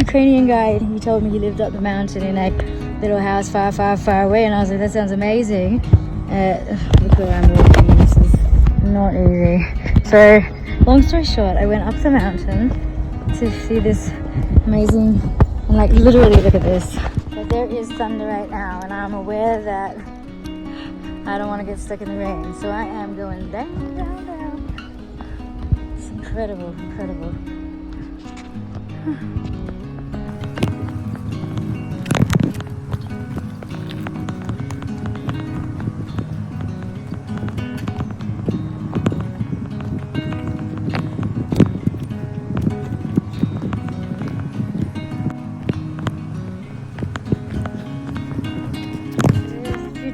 Ukrainian guy, and he told me he lived up the mountain in a little house far, far, far away, and I was like, that sounds amazing. Look where I'm walking, this is not easy. So, long story short, I went up the mountain to see this amazing, and like literally look at this. But there is thunder right now, and I'm aware that I don't want to get stuck in the rain, so I am going down, down, down. It's incredible, incredible.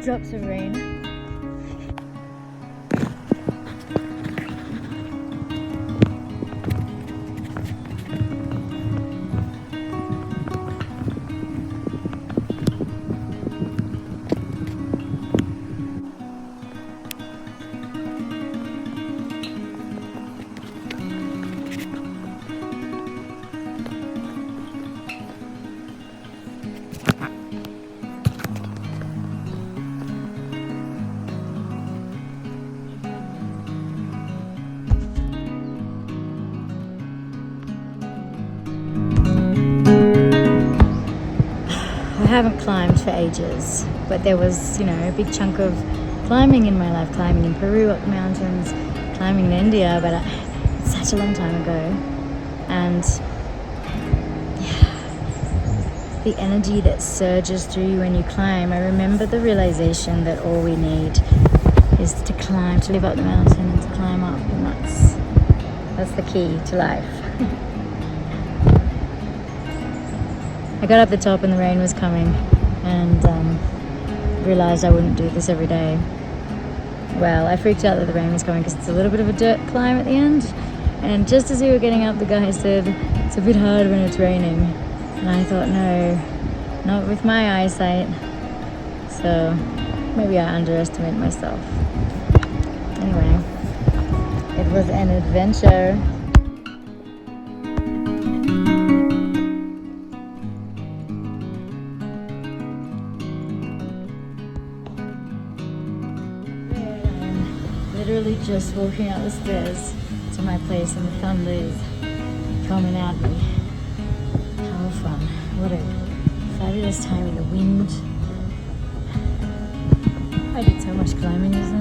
Drops of rain. I haven't climbed for ages, but there was, a big chunk of climbing in my life, climbing in Peru up the mountains, climbing in India, but it's such a long time ago. And yeah, the energy that surges through you when you climb, I remember the realization that all we need is to climb, to live up the mountain and to climb up, and that's the key to life. I got up the top and the rain was coming, and realized I wouldn't do this every day. Well, I freaked out that the rain was coming because it's a little bit of a dirt climb at the end, and just as we were getting up, the guy said, it's a bit hard when it's raining, and I thought, no, not with my eyesight. So maybe I underestimated myself. Anyway, it was an adventure. Literally just walking up the stairs to my place, and the thunder is coming at me. How fun. What a fabulous time in the wind. I did so much climbing this